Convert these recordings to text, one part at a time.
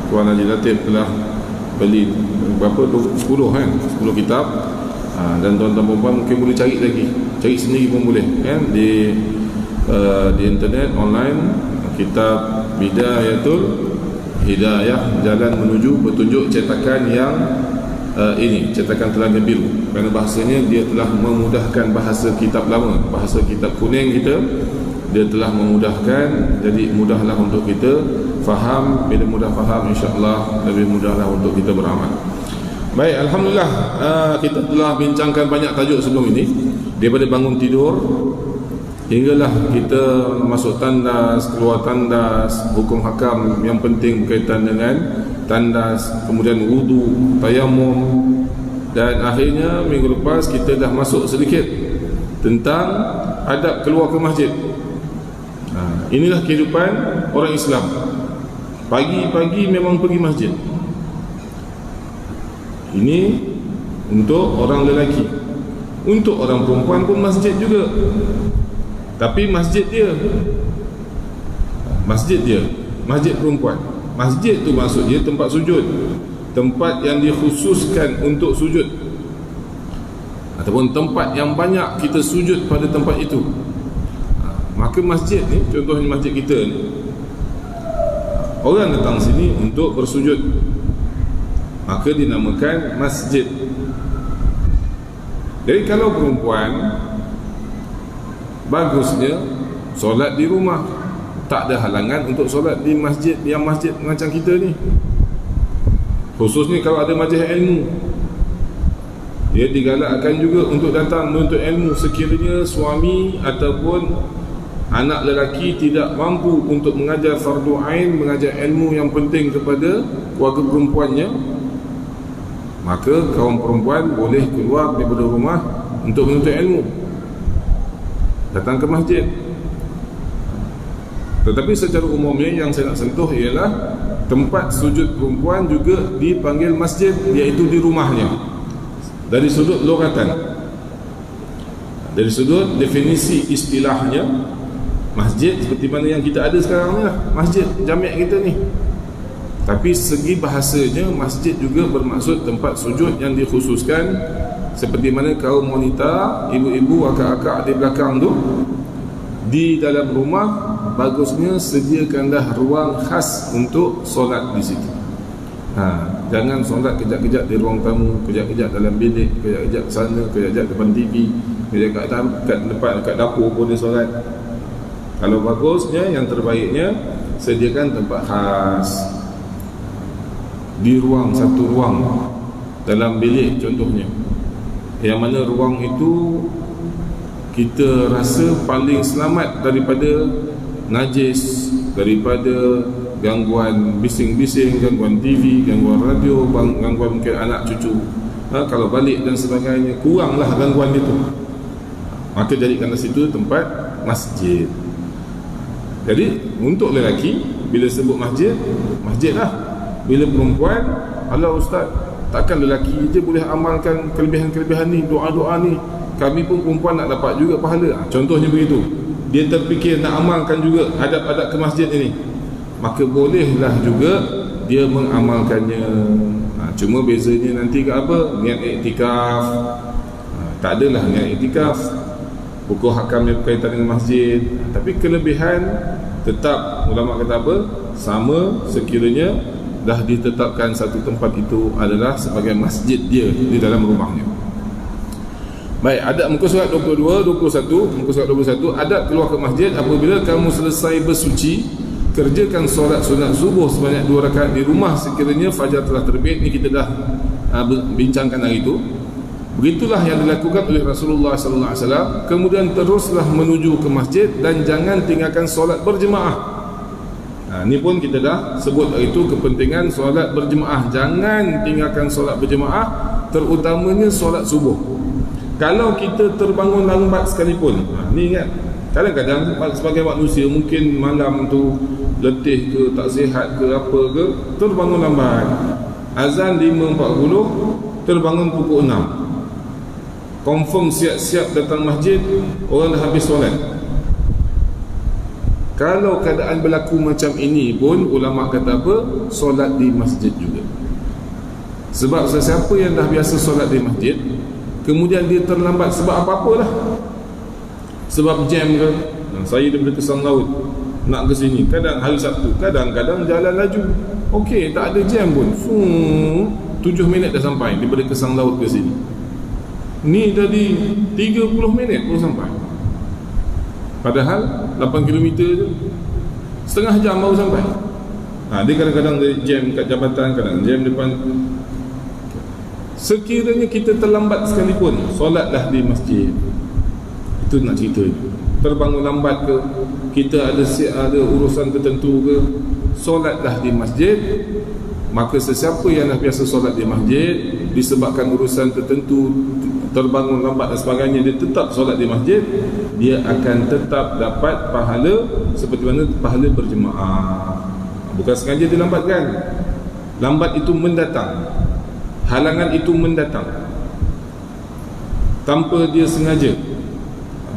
Tuan Haji Latif telah beli berapa, 10 kan, 10 kitab. Dan tuan-tuan perempuan mungkin boleh cari lagi, cari sendiri pun boleh kan, di internet, online. Kitab Bidayatul Hidayah, Jalan Menuju Petunjuk, cetakan yang ini, cetakan Telaga Biru. Kerana bahasanya dia telah memudahkan bahasa kitab lama, bahasa kitab kuning kita, dia telah memudahkan, jadi mudahlah untuk kita faham. Bila mudah faham, insya-Allah lebih mudahlah untuk kita beramal. Baik, alhamdulillah, kita telah bincangkan banyak tajuk sebelum ini, daripada bangun tidur hinggalah kita masuk tandas, keluar tandas, hukum hakam yang penting berkaitan dengan tandas, kemudian wudu, tayamum, dan akhirnya minggu lepas kita dah masuk sedikit tentang adab keluar ke masjid. Inilah kehidupan orang Islam. Pagi-pagi memang pergi masjid. Ini untuk orang lelaki. Untuk orang perempuan pun masjid juga, tapi masjid dia masjid perempuan. Masjid tu maksud dia tempat sujud, tempat yang dikhususkan untuk sujud, ataupun tempat yang banyak kita sujud pada tempat itu. Maka masjid ni, contohnya masjid kita ni, orang datang sini untuk bersujud, maka dinamakan masjid. Jadi kalau perempuan, bagusnya solat di rumah, tak ada halangan untuk solat di masjid, yang masjid macam kita ni. Khususnya kalau ada majlis ilmu, dia digalakkan juga untuk datang menuntut ilmu. Sekiranya suami ataupun anak lelaki tidak mampu untuk mengajar fardu ain, mengajar ilmu yang penting kepada keluarga perempuannya, maka kaum perempuan boleh keluar daripada rumah untuk menuntut ilmu, datang ke masjid. Tetapi secara umumnya yang saya nak sentuh ialah tempat sujud perempuan juga dipanggil masjid, iaitu di rumahnya. Dari sudut lugatan, dari sudut definisi istilahnya, masjid seperti mana yang kita ada sekarang ni lah, masjid jamiat kita ni. Tapi segi bahasanya, masjid juga bermaksud tempat sujud yang dikhususkan. Seperti mana kaum wanita, ibu-ibu, akak-akak di belakang tu, di dalam rumah, bagusnya sediakanlah ruang khas untuk solat di situ. Jangan solat kejap-kejap di ruang tamu, kejap-kejap dalam bilik, kejap-kejap sana, kejap-kejap depan TV, kejap-kejap kat depan, kat dapur pun dia solat. Kalau bagusnya, yang terbaiknya, sediakan tempat khas di ruang, satu ruang dalam bilik contohnya, yang mana ruang itu kita rasa paling selamat daripada najis, daripada gangguan bising-bising, gangguan TV, gangguan radio, gangguan mungkin anak cucu. Kalau balik dan sebagainya, kuranglah gangguan itu. Maka jadikanlah situ tempat masjid. Jadi untuk lelaki, bila sebut masjid, masjid lah. Bila perempuan, Allah ustaz, takkan lelaki je boleh amalkan kelebihan-kelebihan ni, doa-doa ni, kami pun perempuan nak dapat juga pahala. Contohnya begitu. Dia terfikir nak amalkan juga adab-adab ke masjid ini, maka bolehlah juga dia mengamalkannya. Cuma bezanya nanti ke apa? Niat iktikaf. Tak adalah niat iktikaf, hukum hakam yang berkaitan dengan masjid. Tapi kelebihan tetap ulama kata apa? Sama, sekiranya dah ditetapkan satu tempat itu adalah sebagai masjid dia di dalam rumahnya. Baik, adab muka surat 22, 21, muka surat 21, adab keluar ke masjid apabila kamu selesai bersuci, kerjakan solat sunat subuh sebanyak 2 rakaat di rumah sekiranya fajar telah terbit. Ini kita dah bincangkan hari itu. Begitulah yang dilakukan oleh Rasulullah sallallahu alaihi wasallam. Kemudian teruslah menuju ke masjid dan jangan tinggalkan solat berjemaah. Ini pun kita dah sebut itu kepentingan solat berjemaah. Jangan tinggalkan solat berjemaah, terutamanya solat subuh. Kalau kita terbangun lambat sekalipun, ni ingat, kadang-kadang sebagai manusia mungkin malam tu letih ke, tak sihat ke, apa ke, terbangun lambat. Azan 5.40, terbangun pukul 6. Confirm siap-siap datang masjid, orang dah habis solat. Kalau keadaan berlaku macam ini pun, ulama kata apa? Solat di masjid juga. Sebab sesiapa yang dah biasa solat di masjid, kemudian dia terlambat sebab apa-apalah, sebab jam ke, saya daripada Kesang Laut nak ke sini, kadang hari Sabtu, kadang-kadang jalan laju, okey, tak ada jam pun, 7 minit dah sampai daripada Kesang Laut ke sini. Ni tadi 30 minit pun sampai, padahal 8 km tu setengah jam baru sampai. Dia kadang-kadang jam kat jambatan, kadang jam depan. Sekiranya kita terlambat sekalipun, solatlah di masjid. Itu nak cerita. Terbangun lambat ke, kita ada urusan tertentu ke, solatlah di masjid. Maka sesiapa yang dah biasa solat di masjid, disebabkan urusan tertentu, terbangun lambat dan sebagainya, dia tetap solat di masjid, dia akan tetap dapat pahala seperti mana pahala berjemaah. Bukan sengaja dilambatkan. Lambat itu mendatang, halangan itu mendatang tanpa dia sengaja.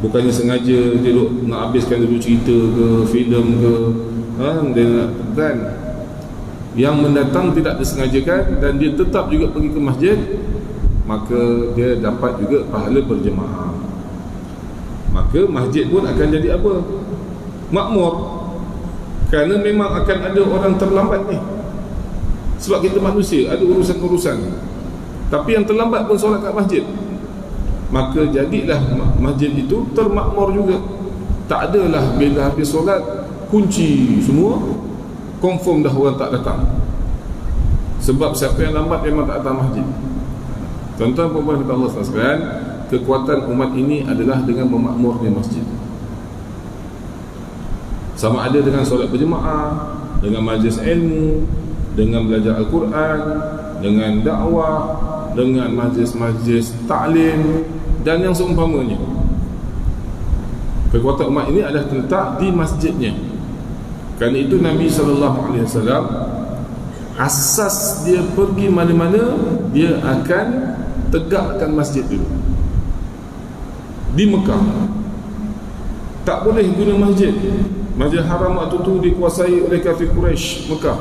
Bukannya sengaja dia nak habiskan dulu cerita ke, filem ke, dia nak tekan. Yang mendatang tidak disengajakan dan dia tetap juga pergi ke masjid, maka dia dapat juga pahala berjemaah. Maka masjid pun akan jadi apa? Makmur. Kerana memang akan ada orang terlambat ni. Sebab kita manusia, ada urusan-urusan. Tapi yang terlambat pun solat kat masjid, maka jadilah masjid itu termakmur juga. Tak adalah bila habis solat kunci semua, confirm dah orang tak datang. Sebab siapa yang lambat memang tak datang masjid. Tuan-tuan dan puan-puan Allah sekalian, kekuatan umat ini adalah dengan memakmurkan masjid. Sama ada dengan solat berjemaah, dengan majlis ilmu, dengan belajar Al-Quran, dengan dakwah, dengan majlis-majlis ta'lim dan yang seumpamanya. Kekuatan umat ini adalah terletak di masjidnya. Kerana itu Nabi SAW, asas dia pergi mana-mana, dia akan tegakkan masjid dulu. Di Mekah tak boleh guna masjid. Masjid Haram waktu itu dikuasai oleh kafir Quraisy Mekah.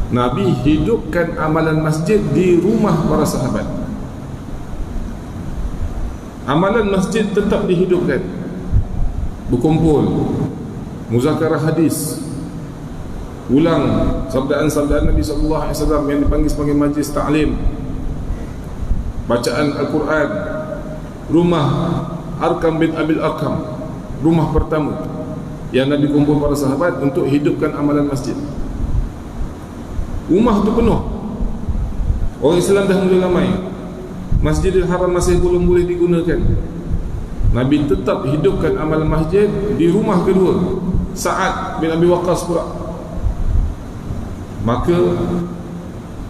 Nabi hidupkan amalan masjid di rumah para sahabat. Amalan masjid tetap dihidupkan. Berkumpul, muzakarah hadis, ulang sabdaan-sabdaan Nabi SAW yang dipanggil sebagai majlis ta'lim, bacaan Al-Quran. Rumah Arkam bin Abil Arkam, rumah pertama yang Nabi kumpul para sahabat untuk hidupkan amalan masjid. Rumah tu penuh, orang Islam dah mula ramai, Masjidil Haram masih belum boleh digunakan. Nabi tetap hidupkan amalan masjid di rumah kedua, Sa'ad bin Abi Waqqas pula. Maka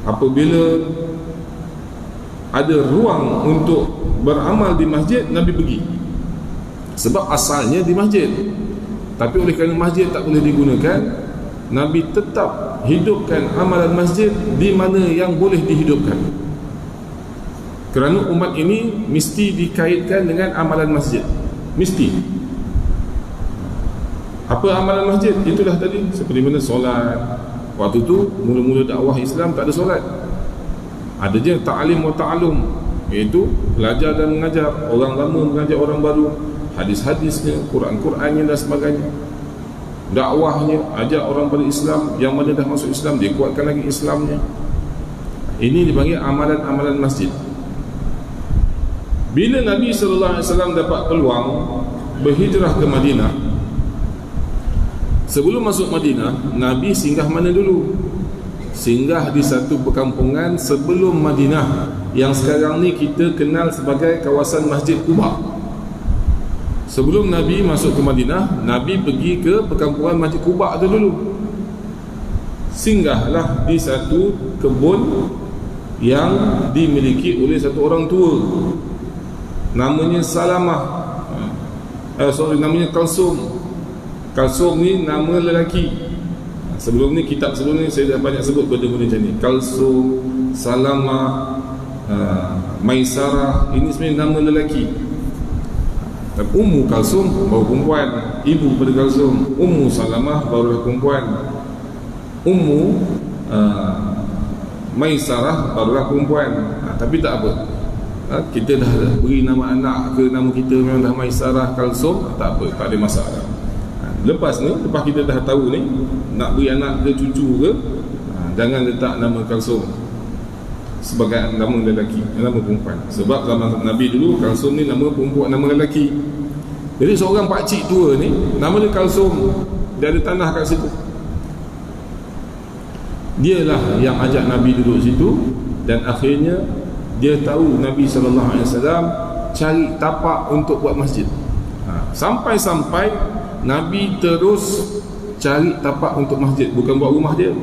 apabila ada ruang untuk beramal di masjid, Nabi pergi. Sebab asalnya di masjid, tapi oleh kerana masjid tak boleh digunakan, Nabi tetap hidupkan amalan masjid di mana yang boleh dihidupkan. Kerana umat ini mesti dikaitkan dengan amalan masjid. Mesti. Apa amalan masjid? Itulah tadi, seperti mana solat. Waktu tu mula-mula dakwah Islam tak ada solat. Ada je ta'lim wa ta'alum, iaitu belajar dan mengajar. Orang lama mengajar orang baru, hadis-hadisnya, Quran-Qurannya dan sebagainya. Dakwahnya, ajak orang pada Islam. Yang mana dah masuk Islam, dia kuatkan lagi Islamnya. Ini dipanggil amalan-amalan masjid. Bila Nabi SAW dapat peluang berhijrah ke Madinah, sebelum masuk Madinah, Nabi singgah mana dulu? Singgah di satu perkampungan sebelum Madinah, yang sekarang ni kita kenal sebagai kawasan Masjid Quba. Sebelum Nabi masuk ke Madinah, Nabi pergi ke perkampungan Masjid Quba tu dulu. Singgahlah di satu kebun yang dimiliki oleh satu orang tua, namanya Salamah, namanya Kalsum. Kalsum ni nama lelaki. Sebelum ni, kitab sebelum ni saya dah banyak sebut benda-benda macam ni. Kalsum, Salamah, Maisarah, ini sebenarnya nama lelaki. Dan Ummu Kalsum baru perempuan, ibu pada Kalsum. Ummu Salamah baru perempuan. Ummu Maisarah barulah perempuan. Tapi tak apa, kita dah beri nama anak ke nama kita memang dah Maisarah Kalsum, tak apa, tak ada masalah. Lepas kita dah tahu ni nak beri anak ke cucu ke, jangan letak nama Kalsum sebagai nama lelaki, nama perempuan. Sebab zaman Nabi dulu Kalsum ni nama perempuan, nama lelaki. Jadi seorang pakcik tua ni nama dia Kalsum, dia ada tanah kat situ. Dialah yang ajak Nabi duduk situ, dan akhirnya dia tahu Nabi SAW cari tapak untuk buat masjid. Sampai-sampai Nabi terus cari tapak untuk masjid, bukan buat rumah dia,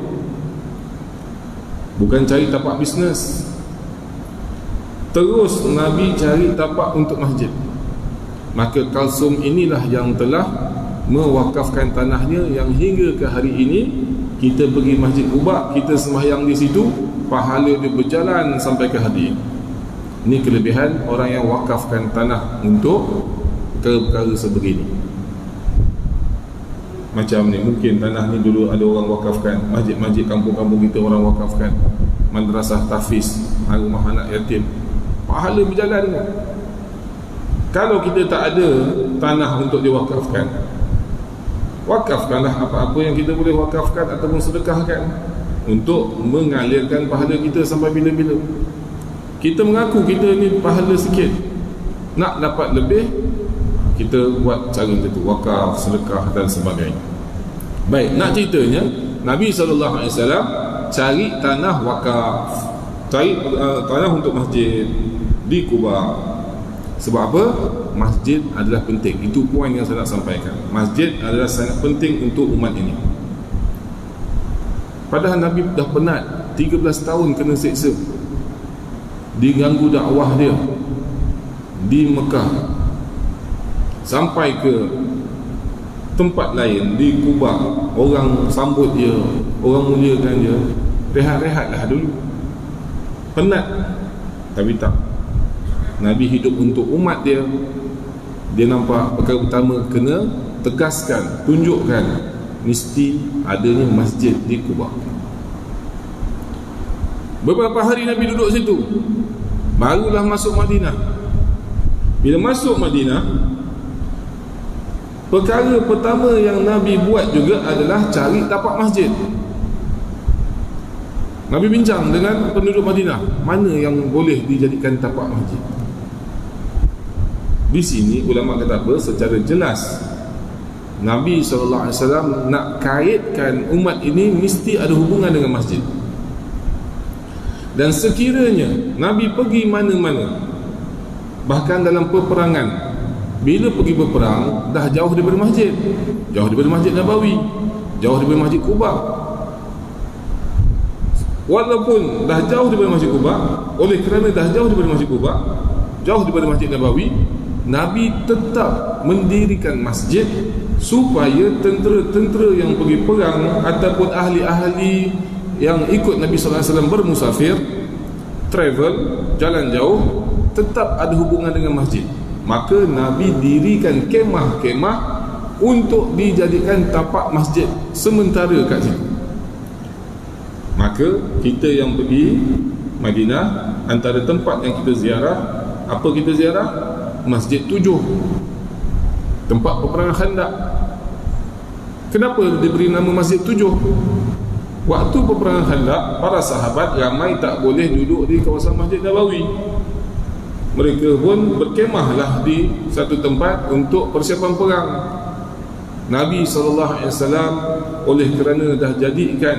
bukan cari tapak bisnes. Terus Nabi cari tapak untuk masjid. Maka Kalsum inilah yang telah mewakafkan tanahnya, yang hingga ke hari ini kita pergi Masjid Quba, kita sembahyang di situ, pahala dia berjalan sampai ke hari ini. Ini kelebihan orang yang wakafkan tanah untuk perkara sebegini. Macam ni, mungkin tanah ni dulu ada orang wakafkan, masjid-masjid kampung-kampung kita orang wakafkan, madrasah tahfiz, rumah anak yatim, pahala berjalan. Kalau kita tak ada tanah untuk diwakafkan, wakafkanlah apa-apa yang kita boleh wakafkan ataupun sedekahkan untuk mengalirkan pahala kita sampai bila-bila. Kita mengaku kita ni pahala sikit, nak dapat lebih, kita buat cara macam tu, wakaf, sedekah dan sebagainya. Baik, nak ceritanya Nabi SAW cari tanah wakaf, cari tanah untuk masjid di Quba. Sebab apa? Masjid adalah penting. Itu poin yang saya nak sampaikan. Masjid adalah sangat penting untuk umat ini. Padahal Nabi dah penat, 13 tahun kena seksa, diganggu dakwah dia di Mekah, sampai ke tempat lain di Quba, orang sambut dia, orang muliakan dia, rehat-rehatlah dulu. Penat. Tapi tak, Nabi hidup untuk umat dia. Dia nampak perkara utama kena tegaskan, tunjukkan mesti adanya masjid di Quba. Beberapa hari Nabi duduk situ, barulah masuk Madinah. Bila masuk Madinah, perkara pertama yang Nabi buat juga adalah cari tapak masjid. Nabi bincang dengan penduduk Madinah, mana yang boleh dijadikan tapak masjid. Di sini ulama kata apa? Secara jelas Nabi SAW nak kaitkan umat ini mesti ada hubungan dengan masjid. Dan sekiranya Nabi pergi mana-mana, bahkan dalam peperangan, bila pergi berperang dah jauh daripada masjid, jauh daripada Masjid Nabawi, jauh daripada Masjid Quba. Walaupun dah jauh daripada Masjid Quba, oleh kerana dah jauh daripada Masjid Quba, jauh daripada Masjid Nabawi, Nabi tetap mendirikan masjid supaya tentera-tentera yang pergi perang ataupun ahli-ahli yang ikut Nabi SAW bermusafir, travel, jalan jauh, tetap ada hubungan dengan masjid. Maka Nabi dirikan kemah-kemah untuk dijadikan tapak masjid sementara kat situ. Maka kita yang pergi Madinah, antara tempat yang kita ziarah, apa kita ziarah? Masjid 7, tempat peperangan Khandaq. Kenapa diberi nama Masjid 7? Waktu peperangan Khandaq, para sahabat ramai tak boleh duduk di kawasan Masjid Nabawi. Mereka pun berkemahlah di satu tempat untuk persiapan perang. Nabi SAW oleh kerana dah jadikan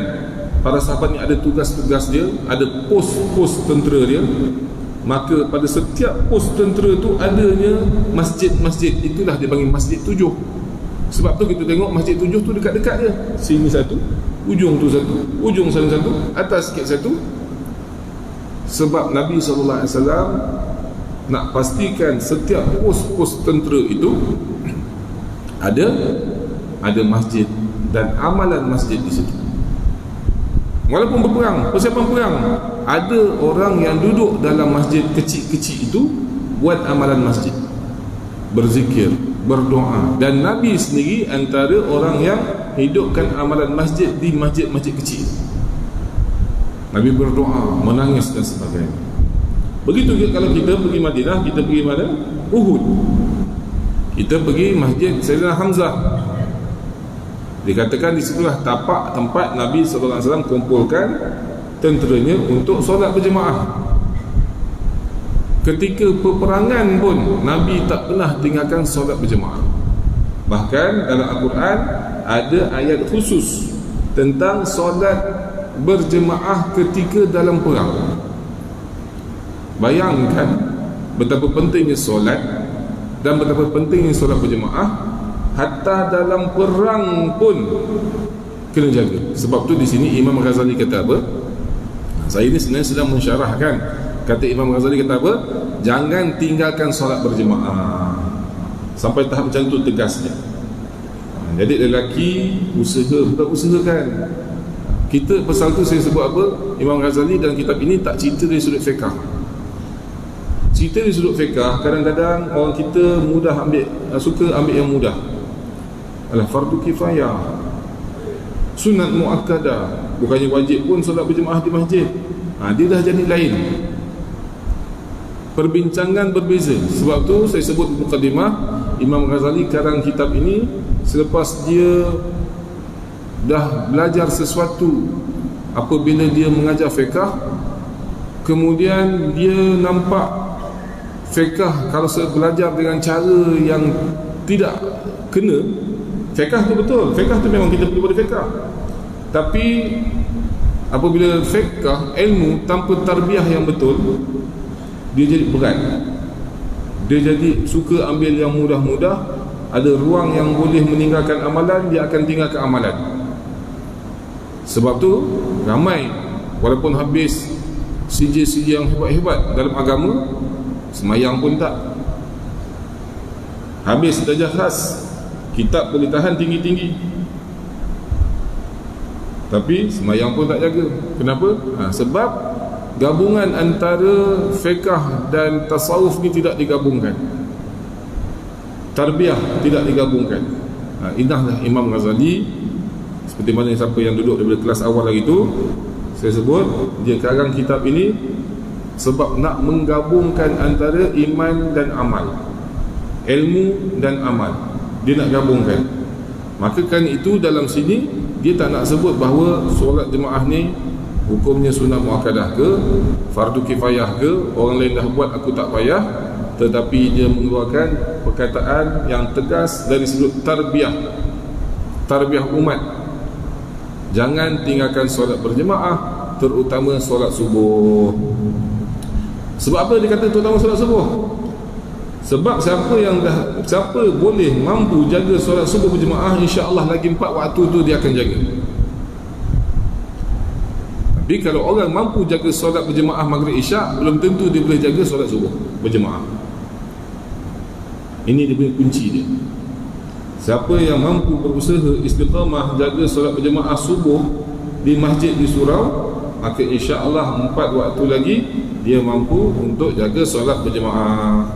para sahabat ni ada tugas-tugas dia, ada pos-pos tentera dia, maka pada setiap pos tentera tu adanya masjid-masjid. Itulah dia panggil Masjid 7. Sebab tu kita tengok Masjid 7 tu dekat-dekat je, sini satu, ujung tu satu, ujung sana satu, atas sikit satu. Sebab Nabi SAW nak pastikan setiap pos-pos tentera itu ada masjid dan amalan masjid di situ. Walaupun berperang, persiapan perang, ada orang yang duduk dalam masjid kecil-kecil itu buat amalan masjid. berzikir, berdoa. Dan Nabi sendiri antara orang yang hidupkan amalan masjid di masjid-masjid kecil. Nabi berdoa, menangis dan sebagainya. Begitu juga kalau kita pergi Madinah, kita pergi mana? Uhud. Kita pergi masjid Sayyidina Hamzah. Dikatakan di situlah tapak tempat Nabi SAW kumpulkan tenteranya untuk solat berjemaah. Ketika peperangan pun Nabi tak pernah tinggalkan solat berjemaah. Bahkan dalam Al-Quran ada ayat khusus tentang solat berjemaah ketika dalam perang. Bayangkan betapa pentingnya solat dan betapa pentingnya solat berjemaah. Hatta dalam perang pun kena jaga. Sebab tu di sini Imam Ghazali kata apa? Saya ini sebenarnya sedang mensyarahkan. Kata Imam Ghazali kata apa? Jangan tinggalkan solat berjemaah. Sampai tahap macam tu tegasnya. Jadi lelaki usaha, bukan usahakan. Kita pasal tu saya sebut apa? Imam Ghazali dalam kitab ini tak cerita dari sudut fiqah. Cerita dari sudut fiqah, kadang-kadang orang kita mudah suka ambil yang mudah. Alah, fardu kifayah, sunat muakkadah, bukannya wajib pun solat berjemaah di masjid. Dia dah jadi lain. Perbincangan berbeza. Sebab tu saya sebut mukadimah, Imam Ghazali karang kitab ini selepas dia dah belajar sesuatu apabila dia mengajar fiqh, kemudian dia nampak fiqh kalau saya belajar dengan cara yang tidak kena. Fiqh tu betul, fiqh tu memang kita perlu pada fiqh, tapi apabila fiqh, ilmu tanpa tarbiyah yang betul, dia jadi berat. Dia jadi suka ambil yang mudah-mudah. Ada ruang yang boleh meninggalkan amalan, dia akan tinggalkan amalan. Sebab tu ramai walaupun habis CJ yang hebat-hebat dalam agama, semayang pun tak. Habis darjah khas, kitab boleh tahan tinggi-tinggi, tapi semayang pun tak jaga. Kenapa? Sebab gabungan antara fiqh dan tasawuf ni tidak digabungkan. Tarbiyah tidak digabungkan. Indahlah Imam Ghazali, seperti mana siapa yang duduk daripada kelas awal lagi tu, saya sebut dia karang kitab ini sebab nak menggabungkan antara iman dan amal, ilmu dan amal. Dia nak gabungkan. Maka kan itu dalam sini dia tak nak sebut bahawa solat jemaah ni hukumnya sunat muakkadah ke, fardu kifayah ke, orang lain dah buat aku tak payah. Tetapi dia mengeluarkan perkataan yang tegas dari sudut tarbiyah umat. Jangan tinggalkan solat berjemaah, terutama solat subuh. Sebab apa dia kata terutama solat subuh? Sebab siapa boleh mampu jaga solat subuh berjemaah, insya-Allah lagi 4 waktu tu dia akan jaga. Tapi kalau orang mampu jaga solat berjemaah maghrib isyak, belum tentu dia boleh jaga solat subuh berjemaah. Ini dia punya kunci dia. Siapa yang mampu berusaha istiqamah jaga solat berjemaah subuh di masjid di surau, maka insya-Allah 4 waktu lagi dia mampu untuk jaga solat berjemaah.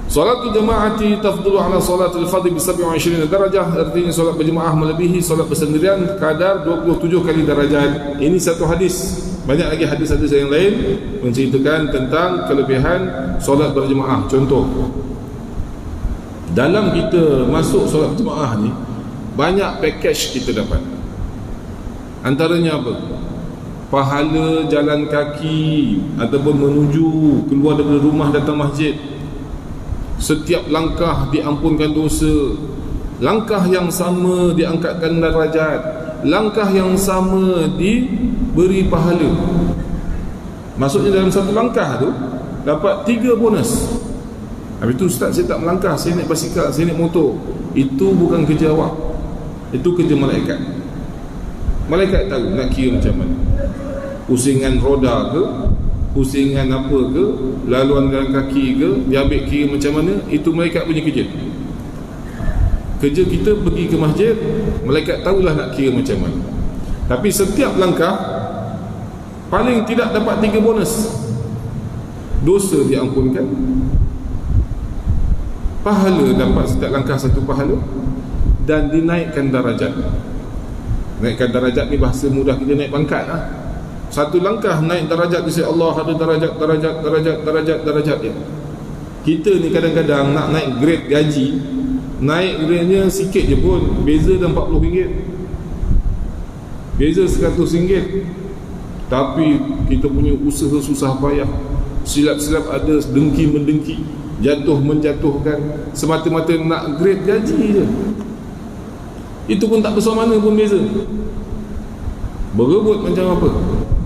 Salatul jamaati tafdulu ala salatul fardhi bi 27 darajah. Artinya solat berjemaah melebihi solat bersendirian kadar 27 kali darajat. Ini satu hadis. Banyak lagi hadis-hadis yang lain menceritakan tentang kelebihan solat berjemaah. Contoh, dalam kita masuk solat berjemaah ni, banyak package kita dapat. Antaranya apa? Pahala jalan kaki ataupun menuju keluar daripada rumah datang masjid. Setiap langkah diampunkan dosa. Langkah yang sama diangkatkan darajat. Langkah yang sama diberi pahala. Maksudnya dalam satu langkah tu dapat 3 bonus. Habis tu ustaz, saya tak melangkah, saya naik basikal, saya naik motor. Itu bukan kerja awak, itu kerja malaikat. Malaikat tahu nak kira macam mana. Pusingan roda ke, pusingan apa ke, laluan jalan kaki ke, dia ambil kira macam mana, itu malaikat punya kerja. Kerja kita pergi ke masjid, malaikat tahulah nak kira macam mana. Tapi setiap langkah paling tidak dapat 3 bonus. Dosa diampunkan, pahala, dapat setiap langkah satu pahala, dan dinaikkan darajat. Naikkan darajat ni bahasa mudah kita naik pangkat lah. Satu langkah naik darajat di sisi Allah, ada darajat dia. Kita ni kadang-kadang nak naik grade gaji, naik grade-nya sikit je pun, beza dah RM40, beza RM100. Tapi kita punya usaha susah payah, silap-silap ada, dengki-mendengki, jatuh-menjatuhkan, semata-mata nak grade gaji je. Itu pun tak besar mana pun beza. Berebut macam apa,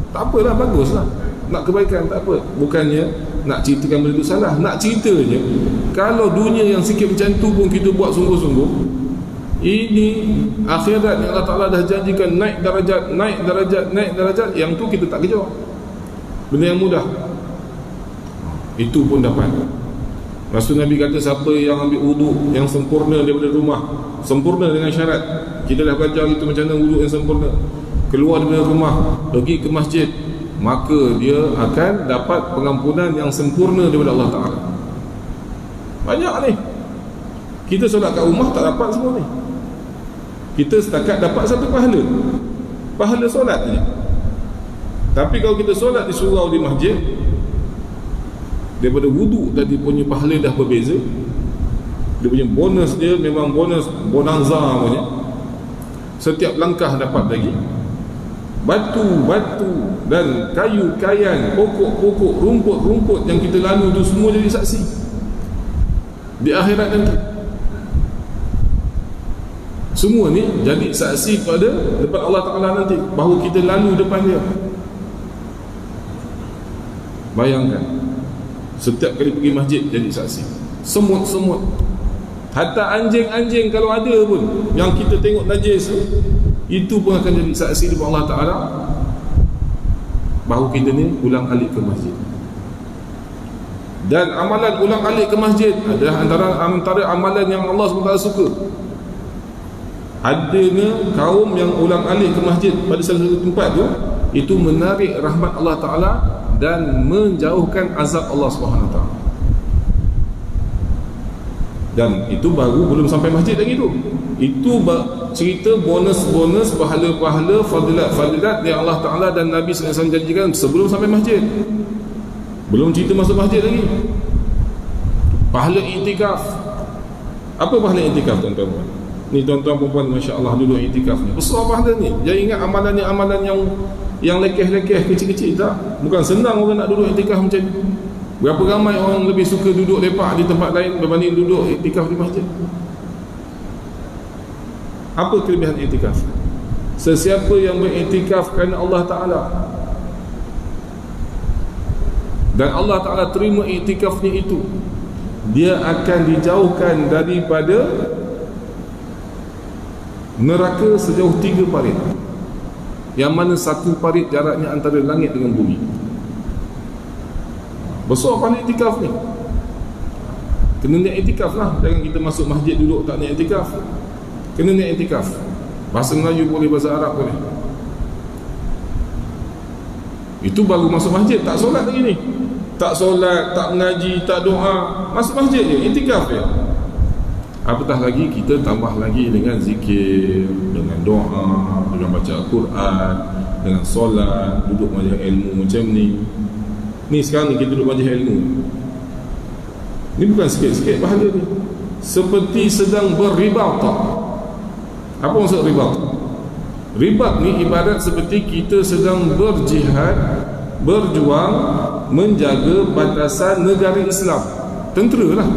tak apalah, baguslah. Nak kebaikan tak apa. Bukannya nak ceritakan benda itu salah. Nak ceritanya, kalau dunia yang sikit macam tu pun kita buat sungguh-sungguh, ini akhirat yang Allah Ta'ala dah janjikan naik darajat, yang tu kita tak kejar. Benda yang mudah itu pun dapat. Rasul Nabi kata, siapa yang ambil wuduk yang sempurna daripada rumah, sempurna dengan syarat, kita dah belajar itu macam mana wuduk yang sempurna, keluar daripada rumah pergi ke masjid, maka dia akan dapat pengampunan yang sempurna daripada Allah Ta'ala. Banyak ni. Kita solat kat rumah tak dapat semua ni. Kita setakat dapat satu pahala, pahala solat je. Tapi kalau kita solat di surau, di masjid, daripada wuduk tadi punya pahala dah berbeza. Dia punya bonus dia memang bonus bonanza punya. Setiap langkah dapat lagi. Batu-batu dan kayu-kayan, pokok-pokok, rumput-rumput yang kita lalu tu semua jadi saksi di akhirat nanti. Semua ni jadi saksi pada depan Allah Ta'ala nanti, bahawa kita lalu depan dia. Bayangkan, setiap kali pergi masjid jadi saksi. Semut-semut, hatta anjing-anjing kalau ada pun yang kita tengok najis, itu pun akan jadi saksi depan Allah Ta'ala bahawa kita ni ulang-alik ke masjid. Dan amalan ulang-alik ke masjid adalah antara amalan yang Allah SWT suka. Adanya kaum yang ulang-alik ke masjid pada salah satu tempat tu, itu menarik rahmat Allah Ta'ala dan menjauhkan azab Allah SWT. Dan itu baru belum sampai masjid lagi tu. Itu cerita bonus-bonus, pahala-pahala, fadilat-fadilat yang Allah Ta'ala dan Nabi SAW janjikan sebelum sampai masjid. Belum cerita masuk masjid lagi. Pahala iktikaf. Apa pahala iktikaf, tuan-tuan? Ni tuan-tuan perempuan, Masya Allah, duduk iktikaf ni besar pahala ni. Jangan ingat amalan ni amalan yang lekeh-lekeh, kecil-kecil. Tak. Bukan senang orang nak duduk iktikaf macam ni. Berapa ramai orang lebih suka duduk lepak di tempat lain berbanding duduk iktikaf di masjid. Apa kelebihan iktikaf? Sesiapa yang beriktikaf kerana Allah Ta'ala, dan Allah Ta'ala terima iktikafnya itu, dia akan dijauhkan daripada neraka sejauh 3 parit, yang mana satu parit jaraknya antara langit dengan bumi. Besar pahala iktikaf ni. Kena niat iktikaf lah. Jangan kita masuk masjid duduk tak niat iktikaf. Kena niat iktikaf. Bahasa Melayu boleh, bahasa Arab boleh. Itu baru masuk masjid, tak solat lagi ni. Tak solat, tak mengaji, tak doa, masuk masjid je, iktikaf je. Apatah lagi kita tambah lagi dengan zikir, dengan doa, dengan baca Al-Quran, dengan solat, duduk majlis ilmu macam ni. Ni sekarang ni kita duduk majlis ilmu. Ni bukan sikit-sikit pahala ni. Seperti sedang berribat. Apa maksud ribat? Ribat ni ibarat seperti kita sedang berjihad, berjuang menjaga batasan negara Islam. Tentera lah.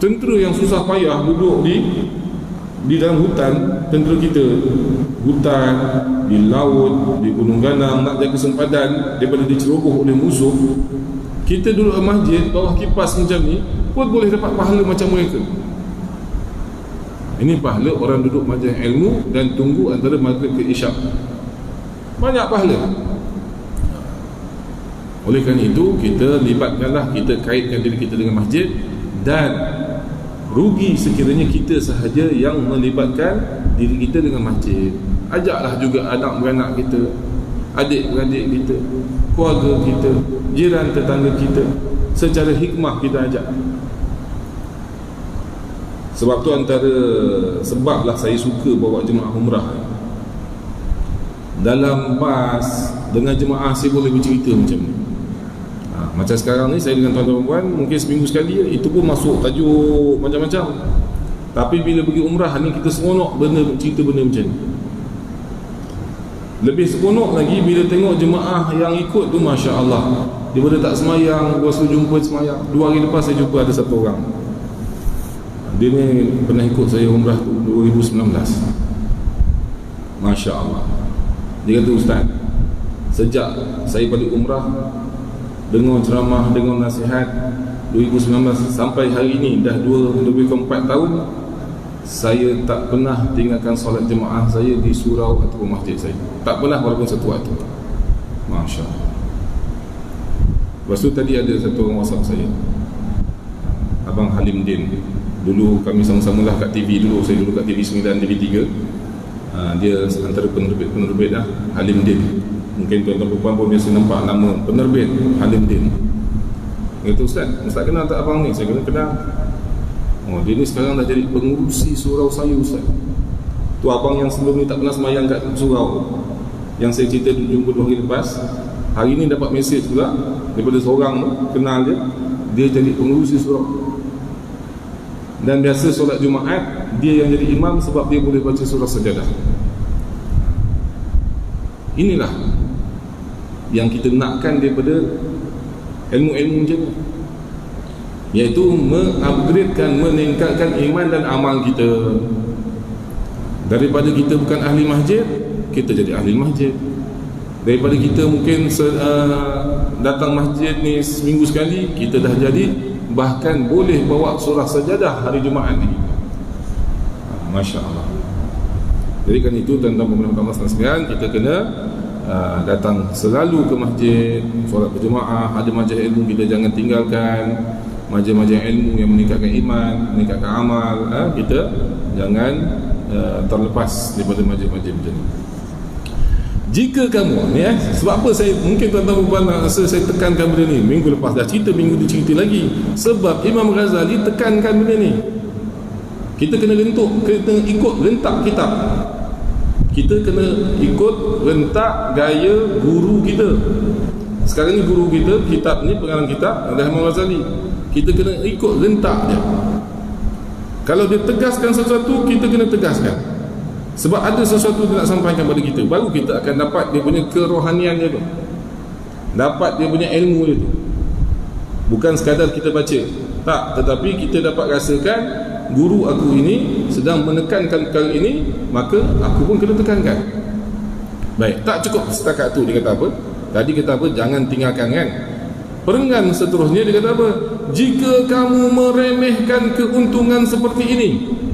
Tentera yang susah payah duduk di dalam hutan, tentera kita hutan, di laut, di gunung ganang, nak jaga sempadan daripada diceroboh oleh musuh. Kita duduk di masjid bawah kipas macam ni pun boleh dapat pahala macam mereka. Ini pahala orang duduk majlis ilmu dan tunggu antara maghrib ke isyak. Banyak pahala. Oleh kerana itu, kita libatkanlah, kita kaitkan diri kita dengan masjid. Dan rugi sekiranya kita sahaja yang melibatkan diri kita dengan masjid. Ajaklah juga anak-beranak kita, adik-beradik kita, keluarga kita, jiran tetangga kita. Secara hikmah kita ajak. Sebab tu antara sebablah saya suka bawa jemaah umrah. Dalam bas dengan jemaah saya boleh bercerita macam ni. Macam sekarang ni saya dengan tuan-tuan puan mungkin seminggu sekali, itu pun masuk tajuk macam-macam. Tapi bila pergi umrah ni kita seronok cerita benda macam ni. Lebih seronok lagi bila tengok jemaah yang ikut tu, Masya Allah, daripada tak semayang, lepas tu jumpa semayang. 2 hari lepas saya jumpa ada satu orang, dia ni pernah ikut saya umrah tu 2019. Masya Allah. Dia kata, Ustaz, sejak saya balik umrah, dengar ceramah, dengar nasihat 2019 sampai hari ni dah lebih ke 4 tahun, saya tak pernah tinggalkan solat jemaah saya di surau ataupun masjid saya. Tak pernah, walaupun satu waktu. Masya Allah. Lepas tu tadi ada satu orang WhatsApp saya, Abang Halim Din. Dulu kami sama-sama lah kat TV dulu. Saya dulu kat TV 9, TV 3. Dia antara penerbit lah, Halim Din. Mungkin tuan-tuan perempuan pun biasa nampak nama penerbit Halim Din. Dia kata, Ustaz kenal tak abang ni? Saya kata kenal. Oh, dia ni sekarang dah jadi pengurusi surau saya, Ustaz. Tu abang yang sebelum ni tak pernah semayang kat surau, yang saya cerita jumpa 2 hari lepas, hari ni dapat mesej pula daripada seorang tu, kenal dia jadi pengurusi surau. Dan biasa solat Jumaat dia yang jadi imam sebab dia boleh baca surah Sajadah. Inilah yang kita nakkan daripada ilmu-ilmu macam ni, iaitu mengupgradekan, meningkatkan iman dan amal kita. Daripada kita bukan ahli masjid, kita jadi ahli masjid. Daripada kita mungkin datang masjid ni seminggu sekali, kita dah jadi bahkan boleh bawa surah Sajadah hari Jumaat ni. Masya Allah. Jadi kan itu tuan-tuan pemerintah Allah sekalian, kita kena datang selalu ke masjid, solat berjemaah. Ada majlis ilmu kita jangan tinggalkan, majlis-majlis ilmu yang meningkatkan iman, meningkatkan amal. Kita jangan terlepas daripada majlis-majlis macam ni. Jika kamu ni sebab apa saya mungkin tuan-tuan perempuan rasa saya tekankan benda ni, minggu lepas dah cerita, minggu ni cerita lagi, sebab Imam Ghazali tekankan benda ni. Kita kena kena ikut rentak kitab. Kita kena ikut rentak gaya guru kita. Sekarang ni guru kita, kitab ni, pengarang kitab adalah Imam Ghazali. Kita kena ikut rentak dia. Kalau dia tegaskan sesuatu, kita kena tegaskan. Sebab ada sesuatu dia nak sampaikan pada kita, baru kita akan dapat dia punya kerohanian dia tu, dapat dia punya ilmu dia tu. Bukan sekadar kita baca, tak, tetapi kita dapat rasakan guru aku ini sedang menekankan perkara ini, maka aku pun kena tekankan. Baik, tak cukup setakat tu. Dia kata apa? Tadi kata apa? Jangan tinggalkan kan. Perenggan seterusnya dia kata apa? Jika kamu meremehkan keuntungan seperti ini,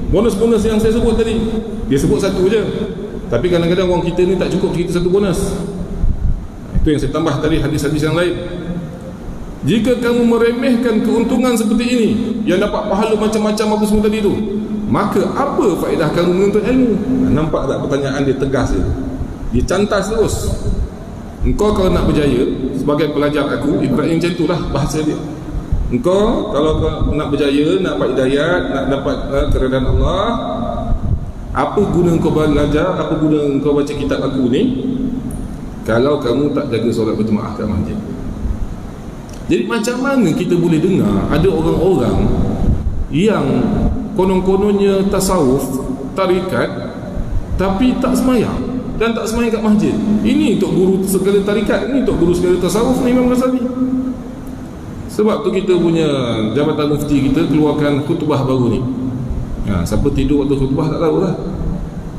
bonus-bonus yang saya sebut tadi, dia sebut satu je, tapi kadang-kadang orang kita ni tak cukup cerita satu bonus. Itu yang saya tambah tadi, hadis-hadis yang lain. Jika kamu meremehkan keuntungan seperti ini, yang dapat pahala macam-macam apa semua tadi tu, maka apa faedah kamu menuntut ilmu? Nampak tak pertanyaan dia tegas dia? Dia cantas terus. Engkau kalau nak berjaya, sebagai pelajar aku, Ibrahim macam itulah bahasa dia. Engkau kalau nak berjaya, nak dapat hidayat, nak dapat keredaan Allah, apa guna engkau belajar, apa guna engkau baca kitab aku ni kalau kamu tak jaga solat berjemaah kat masjid? Jadi macam mana kita boleh dengar ada orang-orang yang konon-kononnya tasawuf, tarikat, tapi tak semayang dan tak semayang kat masjid? Ini untuk guru segala tarikat, ini untuk guru segala tasawuf ni, Imam Ghazali. Sebab tu kita punya Jabatan Mufti kita keluarkan khutbah baru ni. Siapa tidur waktu khutbah tak tahu lah.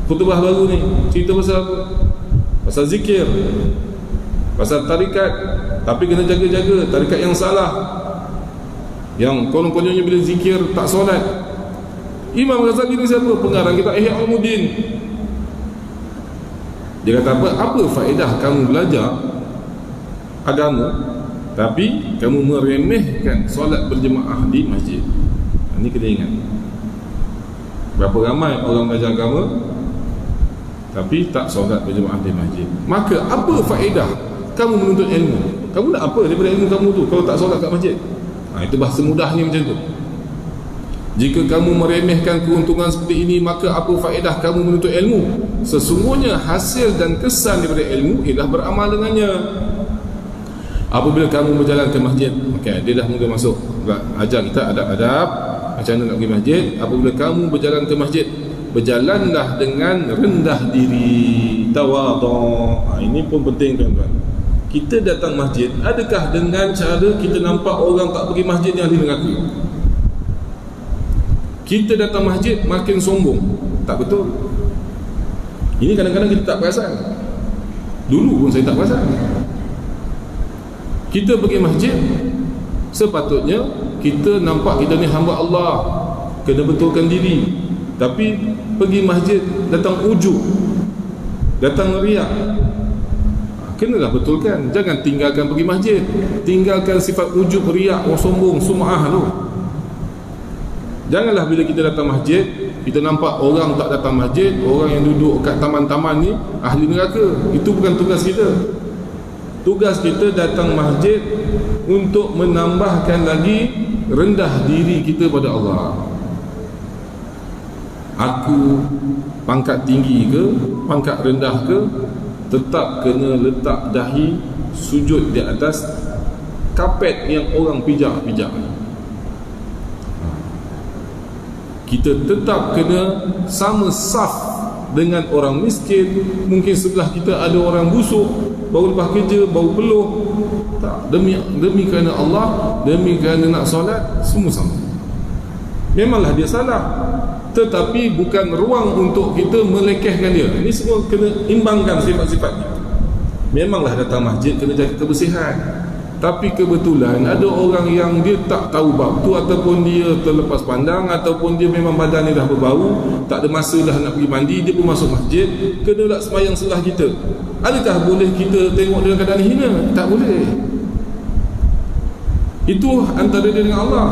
Khutbah baru ni cerita pasal apa? Pasal zikir, pasal tarikat. Tapi kena jaga-jaga tarikat yang salah, yang konon-kononnya bila zikir tak solat. Imam Ghazali ni siapa? Pengarang kitab Ihya Ulumuddin. Dia kata apa? Apa faedah kamu belajar agama tapi kamu meremehkan solat berjemaah di masjid? Ini kena ingat. Berapa ramai orang belajar agama tapi tak solat berjemaah di masjid? Maka apa faedah kamu menuntut ilmu? Kamu nak apa daripada ilmu kamu tu kalau tak solat kat masjid? Itu bahasa mudahnya macam tu. Jika kamu meremehkan keuntungan seperti ini, maka apa faedah kamu menuntut ilmu? Sesungguhnya hasil dan kesan daripada ilmu ialah beramal dengannya. Apabila kamu berjalan ke masjid, okay, dia dah mula masuk ajar kita adab-adab macam mana nak pergi masjid. Apabila kamu berjalan ke masjid, berjalanlah dengan rendah diri, tawadhu. Ini pun penting tuan-tuan. Kita datang masjid, adakah dengan cara kita nampak orang tak pergi masjid yang ahli neraka? Kita datang masjid makin sombong. Tak betul. Ini kadang-kadang kita tak perasan. Dulu pun saya tak perasan. Kita pergi masjid, sepatutnya kita nampak kita ni hamba Allah, kena betulkan diri. Tapi pergi masjid datang ujub, datang riak, kenalah betulkan. Jangan tinggalkan pergi masjid. Tinggalkan sifat ujub, riak, sombong, sum'ah tu. Janganlah bila kita datang masjid, kita nampak orang tak datang masjid, orang yang duduk kat taman-taman ni ahli neraka. Itu bukan tugas kita. Tugas kita datang masjid untuk menambahkan lagi rendah diri kita pada Allah. Aku pangkat tinggi ke, pangkat rendah ke, tetap kena letak dahi sujud di atas kapet yang orang pijak-pijak. Kita tetap kena sama saf dengan orang miskin. Mungkin sebelah kita ada orang busuk, baru lepas kerja, baru peluh. Tak, demi kerana Allah, demi kerana nak solat, semua sama. Memanglah dia salah, tetapi bukan ruang untuk kita melekehkan dia. Ini semua kena imbangkan sifat-sifatnya. Memanglah datang masjid kena jaga kebersihan, tapi kebetulan ada orang yang dia tak tahu bab tu, ataupun dia terlepas pandang, ataupun dia memang badan dia dah berbau, tak ada masa dah nak pergi mandi, dia pun masuk masjid, kena pula sembahyang sebelah kita. Adakah boleh kita tengok dalam keadaan hina? Tak boleh. Itu antara dia dengan Allah.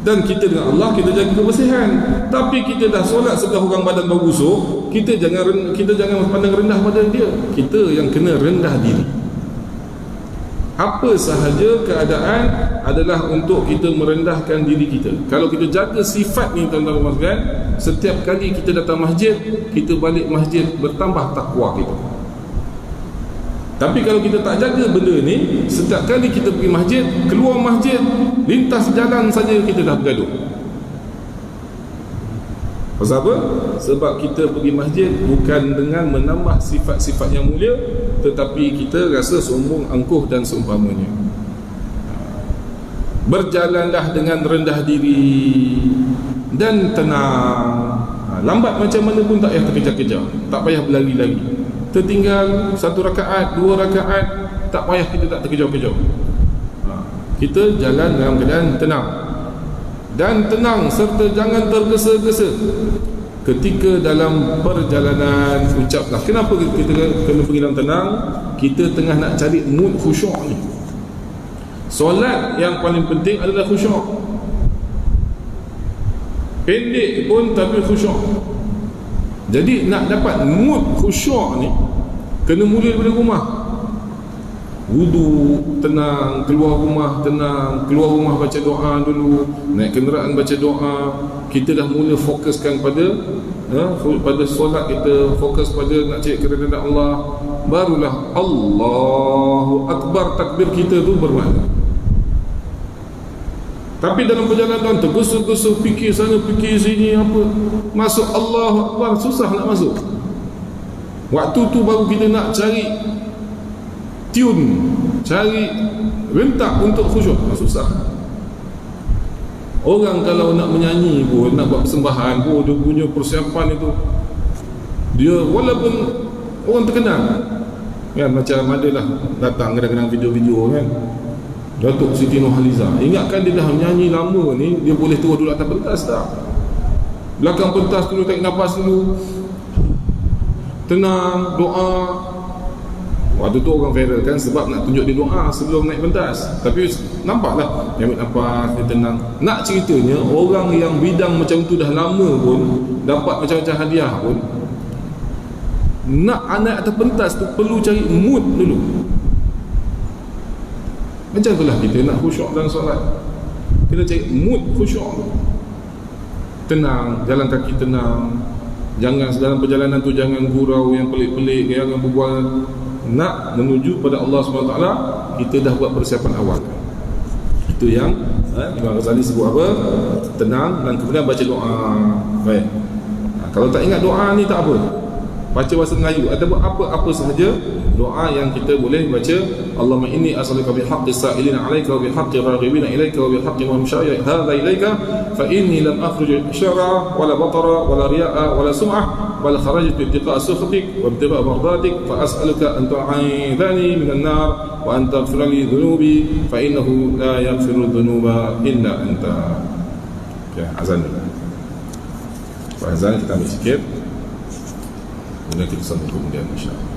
Dan kita dengan Allah, kita jaga kebersihan. Tapi kita dah solat sebelah orang badan bau busuk, kita jangan pandang rendah pada dia. Kita yang kena rendah diri. Apa sahaja keadaan adalah untuk kita merendahkan diri kita. Kalau kita jaga sifat ni tuan-tuan dan puan, setiap kali kita datang masjid, kita balik masjid bertambah takwa kita. Tapi kalau kita tak jaga benda ni, setiap kali kita pergi masjid, keluar masjid, lintas jalan saja kita dah bergaduh. Pasal apa? Sebab kita pergi masjid bukan dengan menambah sifat-sifat yang mulia, tetapi kita rasa sombong, angkuh dan seumpamanya. Berjalanlah dengan rendah diri dan tenang. Lambat macam mana pun tak payah terkejar-kejar, tak payah berlari-lari. Tertinggal 1 rakaat, 2 rakaat, tak payah kita tak terkejar-kejar. Kita jalan dalam keadaan tenang dan tenang, serta jangan tergesa-gesa. Ketika dalam perjalanan, ucaplah, kenapa kita kena pergi dalam tenang? Kita tengah nak cari mood khusyuk ni. Solat yang paling penting adalah khusyuk. Pendek pun tapi khusyuk. Jadi nak dapat mood khusyuk ni, kena mula daripada rumah. Wudu tenang, keluar rumah tenang, keluar rumah baca doa dulu, naik kenderaan baca doa. Kita dah mula fokuskan pada solat kita, fokus pada nak cari keridaan Allah. Barulah Allahu Akbar, takbir kita tu bermakna. Tapi dalam perjalanan tergesa-gesa, fikir sana fikir sini, apa, masuk Allahu Akbar susah nak masuk. Waktu tu baru kita nak cari tune, cari rentak untuk khusyuk, susah. Orang kalau nak menyanyi pun, nak buat persembahan pun, dia punya persiapan itu, dia walaupun orang terkenal kan, macam adalah datang kadang-kadang video-video kan, Datuk Siti Nurhaliza, ingatkan dia dah menyanyi lama ni, dia boleh turun dulu atas pentas tak? Belakang pentas dulu, tarik nafas dulu, tenang, doa. Waktu tu orang viral kan, sebab nak tunjuk dia doa sebelum naik pentas. Tapi nampaklah dia ambil nafas, dia tenang. Nak ceritanya, orang yang bidang macam tu dah lama pun, dapat macam-macam hadiah pun, nak naik atas pentas tu perlu cari mood dulu. Macam itulah kita nak khusyuk dalam solat, kena cari mood khusyuk. tenang, jalan kaki tenang. Jangan dalam perjalanan tu jangan gurau yang pelik-pelik, jangan berbual. Nak menuju pada Allah SWT, kita dah buat persiapan awal. Itu yang Imam Ghazali sebut apa? Tenang, dan kemudian baca doa. Baik. Kalau tak ingat doa ni tak apa, baca bahasa Melayu ataupun apa-apa sahaja doa yang kita boleh baca. Allahumma inni as'aluka bihaqqi sa'ilina 'alaika wa bihaqqi raghibina ilaika wa bihaqqi man syaa'a hadza ilaika fa inni lam akhruj syar'a wala batara wala riya'a wala sum'ah bal kharajtu ibtiqa'a sukhtik wa ibtigha'a mardatik fa as'aluka an tu'idhani minan nar wa an taghfir li dhunubi fa innahu la yaghfiru dhunuba illa anta. Ya, azan dulu. Azan kita ambil sikit, kemudian kita sambung kemudian insya-Allah.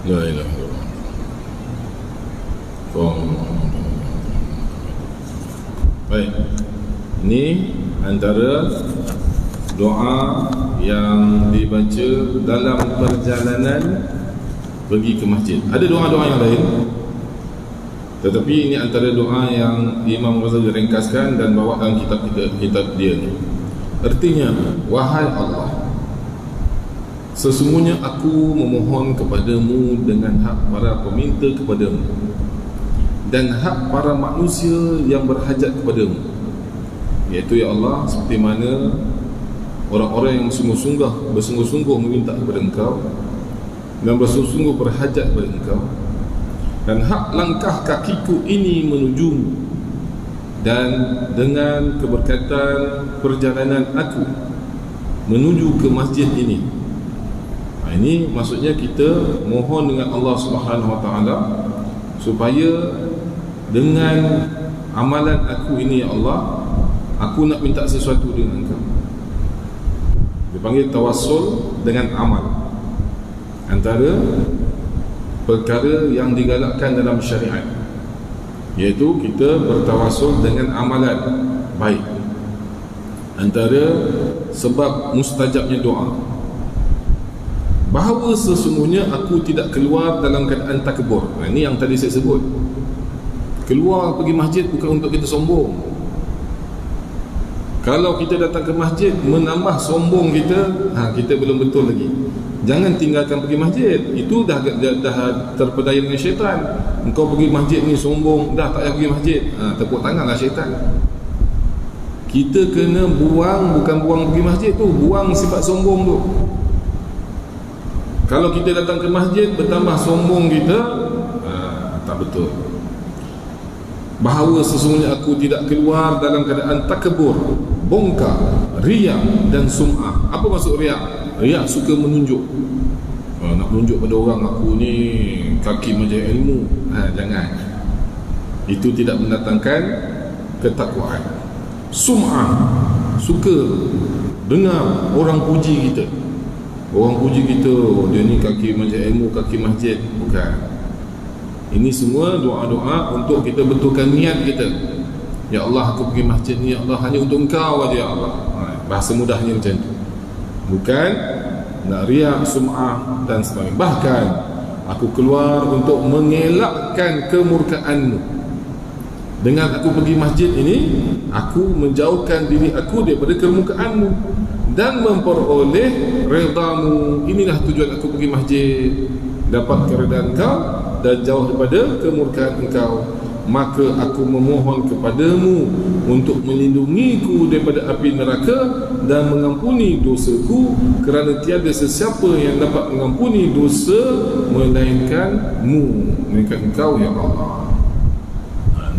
La ilaha illallah. Baik. Ini antara doa yang dibaca dalam perjalanan pergi ke masjid. Ada doa-doa yang lain, tetapi ini antara doa yang Imam Ghazali ringkaskan dan bawa dalam kitab dia ni. Artinya, wahai Allah, sesungguhnya aku memohon kepadamu dengan hak para peminta kepadamu dan hak para manusia yang berhajat kepadamu, iaitu ya Allah, seperti mana orang-orang yang bersungguh-sungguh meminta kepada Engkau dan bersungguh-sungguh berhajat kepada Engkau, dan hak langkah kakiku ini menujumu, dan dengan keberkatan perjalanan aku menuju ke masjid ini. Ini maksudnya kita mohon dengan Allah Subhanahu Wa Taala supaya dengan amalan aku ini, ya Allah, aku nak minta sesuatu dengan Engkau. Dipanggil tawassul dengan amal. Antara perkara yang digalakkan dalam syariat, iaitu kita bertawassul dengan amalan baik. Antara sebab mustajabnya doa, bahawa sesungguhnya aku tidak keluar dalam keadaan takabur. Ini yang tadi saya sebut. Keluar pergi masjid bukan untuk kita sombong. Kalau kita datang ke masjid menambah sombong kita, kita belum betul lagi. Jangan tinggalkan pergi masjid. Itu dah terpedaya dengan syaitan. Engkau pergi masjid ni sombong, dah tak payah pergi masjid. Tepuk tanganlah syaitan. Kita kena buang, bukan buang pergi masjid tu, buang sifat sombong tu. Kalau kita datang ke masjid bertambah sombong kita, tak betul. Bahawa sesungguhnya aku tidak keluar dalam keadaan takabur, bongkar, riak dan sum'ah. Apa maksud riak? Riak suka menunjuk. Nak menunjuk pada orang, aku ni kaki majlis ilmu. Jangan. Itu tidak mendatangkan ketakwaan. Sum'ah, suka dengar orang puji kita. Orang puji kita, dia ni kaki majlis ilmu, kaki masjid. Bukan. Ini semua doa-doa untuk kita betulkan niat kita. Ya Allah, aku pergi masjid ni, ya Allah, hanya untuk Engkau aja, ya Allah. Bahasa mudahnya macam tu. Bukan nak riak, sum'ah dan sebagainya. Bahkan aku keluar untuk mengelakkan kemurkaan-Mu. Dengan aku pergi masjid ini, aku menjauhkan diri aku daripada kemurkaan-Mu dan memperoleh redha-Mu. Inilah tujuan aku pergi masjid, dapat keredaan Engkau dan jauh daripada kemurkaan Engkau. Maka aku memohon kepadamu untuk melindungiku daripada api neraka dan mengampuni dosaku, kerana tiada sesiapa yang dapat mengampuni dosa melainkan-Mu, melainkan Engkau, ya Allah.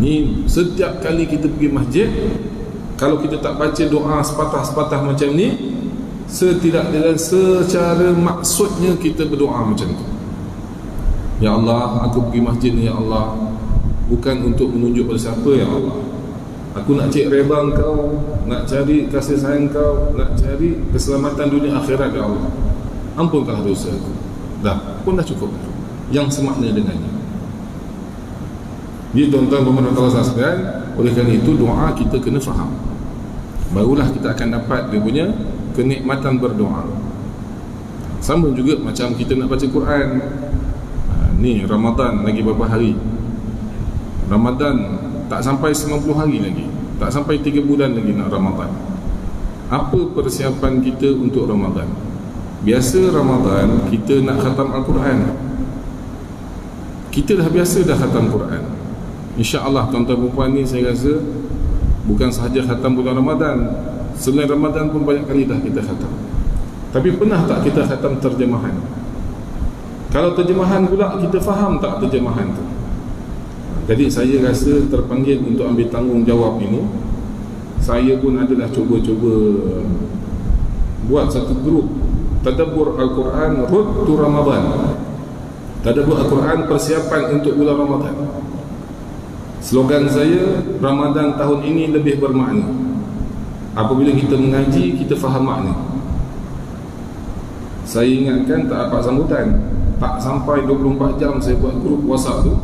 Ni setiap kali kita pergi masjid, kalau kita tak baca doa sepatah-sepatah macam ni, setidak-tidaknya secara maksudnya kita berdoa macam tu. Ya Allah, aku pergi masjid ni, ya Allah, bukan untuk menunjuk pada siapa, ya Allah. Aku nak cari redha Engkau, nak cari kasih sayang Engkau, nak cari keselamatan dunia akhirat, ya Allah. Ampunkanlah dosa aku. Dah, pun dah cukup. Yang semakna dengannya. Jadi tuan-tuan pemerintah Allah sekalian, oleh kerana itu doa kita kena faham. Barulah kita akan dapat dia punya kenikmatan berdoa. Sama juga macam kita nak baca Quran. Ni Ramadan lagi berapa hari? Ramadan tak sampai 90 hari lagi, tak sampai 3 bulan lagi nak Ramadan. Apa persiapan kita untuk Ramadan? Biasa Ramadan kita nak khatam Al-Quran. Kita dah biasa dah khatam Quran. InsyaAllah tuan-tuan perempuan ni saya rasa bukan sahaja khatam bulan Ramadan, selain Ramadan pun banyak kali dah kita khatam. Tapi pernah tak kita khatam terjemahan? Kalau terjemahan pula, kita faham tak terjemahan tu? Jadi saya rasa terpanggil untuk ambil tanggungjawab ini. Saya pun adalah cuba-cuba buat satu grup Tadabbur Al-Quran Road to Ramadan. Tadabbur Al-Quran persiapan untuk bulan Ramadan. Slogan saya, Ramadan tahun ini lebih bermakna. Apabila kita mengaji, kita faham makna. Saya ingatkan tak dapat sambutan. Tak sampai 24 jam saya buat grup WhatsApp tu,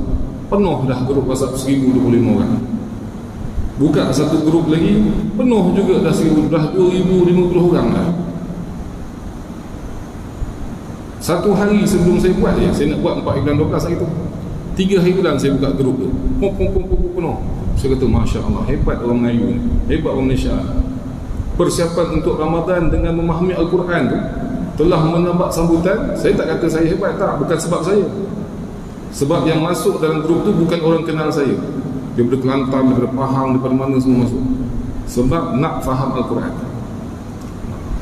penuh dah grup WhatsApp 1025 orang. Buka satu grup lagi, penuh juga dah 2050 orang dah. Satu hari sebelum saya buat je, saya nak buat 4 bulan 12 hari tu, 3 hari bulan saya buka grup tu, penuh. Saya kata Masya Allah, hebat orang Melayu ni, hebat orang Malaysia. Persiapan untuk Ramadan dengan memahami Al-Quran tu telah menambah sambutan. Saya tak kata saya hebat, tak, bukan sebab saya. Sebab yang masuk dalam grup tu bukan orang kenal saya. Daripada Kelantan, daripada Pahang, daripada mana semua masuk. Sebab nak faham Al-Quran.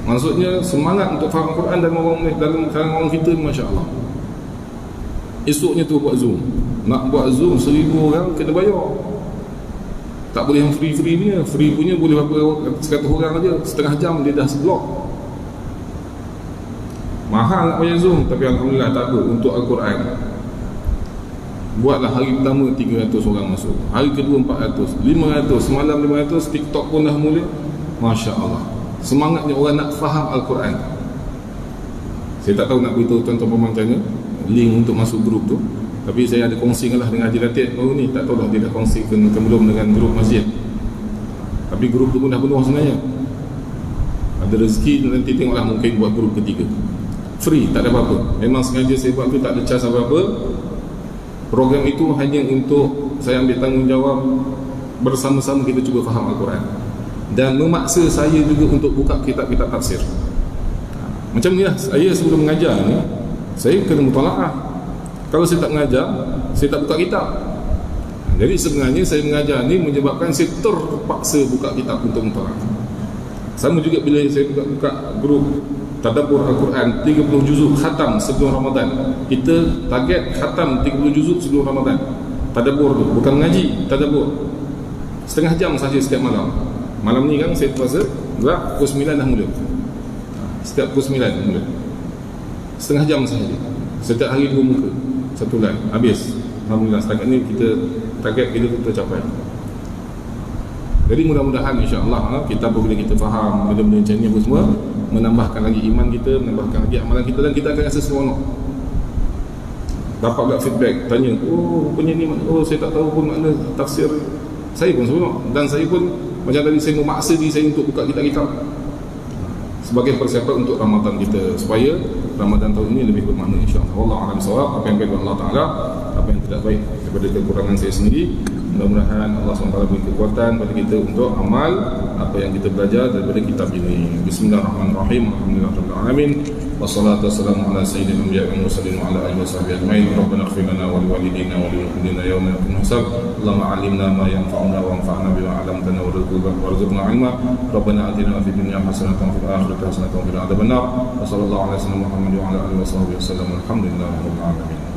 Maksudnya semangat untuk faham Quran dan dalam kalangan orang kita, Masya Allah. Esoknya tu buat Zoom. Nak buat Zoom 1000 orang kena bayar. Tak boleh yang free-free punya. Free punya boleh berapa 100 orang aja, setengah jam dia dah seblok. Mahal nak bayar Zoom, tapi Alhamdulillah tak apa. Untuk Al-Quran, buatlah hari pertama 300 orang masuk, hari kedua 400, 500, semalam 500. TikTok pun dah mula. Masya Allah, semangatnya orang nak faham Al-Quran. Saya tak tahu nak beritahu tuan-tuan pemantaunya link untuk masuk grup tu, tapi saya ada kongsi lah dengan Haji Latif baru ni. Tak tahu dah dia dah kongsi ke belum dengan grup masjid. Tapi grup tu pun dah penuh sebenarnya. Ada rezeki nanti tengoklah, mungkin buat grup ketiga. Free, tak ada apa-apa. Memang sengaja saya buat tu, tak ada charge apa-apa. Program itu hanya untuk saya ambil tanggungjawab bersama-sama kita cuba faham Al-Quran, dan memaksa saya juga untuk buka kitab-kitab tafsir. Macam ni lah, saya sebelum mengajar ni, saya kena mutalaah. Kalau saya tak mengajar, saya tak buka kitab. Jadi sebenarnya saya mengajar ni menyebabkan saya terpaksa buka kitab untuk mutalaah. Sama juga bila saya buka grup Tadabbur Al-Quran 30 juzuk khatam sebelum Ramadan. Kita target khatam 30 juzuk sebelum Ramadan. Tadabbur tu, bukan mengaji, tadabbur. Setengah jam saja setiap malam. Malam ni kan saya puasa, gerak pukul 9 dah mula. Setiap pukul 9 mula. Setengah jam sahaja. Setiap hari 2 muka, satu line, habis. Alhamdulillah setakat ni kita target kita tercapai. Jadi mudah-mudahan insya-Allah kita apabila kita faham benda-benda macam ni apa semua, menambahkan lagi iman kita, menambahkan lagi amalan kita, dan kita akan rasa seronok. Dapat pula feedback, tanya, oh rupanya ni, oh saya tak tahu pun makna tafsir. Saya pun seronok, dan saya pun macam tadi saya memaksa diri saya untuk buka kitab-kitab sebagai persiapan untuk Ramadan kita, supaya Ramadan tahun ini lebih bermakna insya-Allah. Wallahu a'lam bissawab. Apa yang baik Allah Taala, apa yang tidak baik daripada kekurangan saya sendiri. Mudah-mudahan Allah SWT beri kekuatan pada kita untuk amal apa yang kita belajar daripada kitab ini. Bismillahirrahmanirrahim. Alhamdulillahirabbil alamin. Wassalatu wassalamu ala sayyidil anbiya'i wal mursalin wa ala alihi washabbihi ajmain. Rabbana ighfir lana wa liwalidina wa lil mu'minina yawma yaqumul hisab. Allahumma 'allimna ma yanfa'una wanfa'na bima 'allamtana warzuqna 'ilma. Rabbana atina fid dunya hasanatan wa fil akhirati hasanatan wa qina adzabannar. Wa sallallahu ala sayyidina Muhammad wa ala alihi washabbihi wasallam. Alhamdulillahirabbil alamin.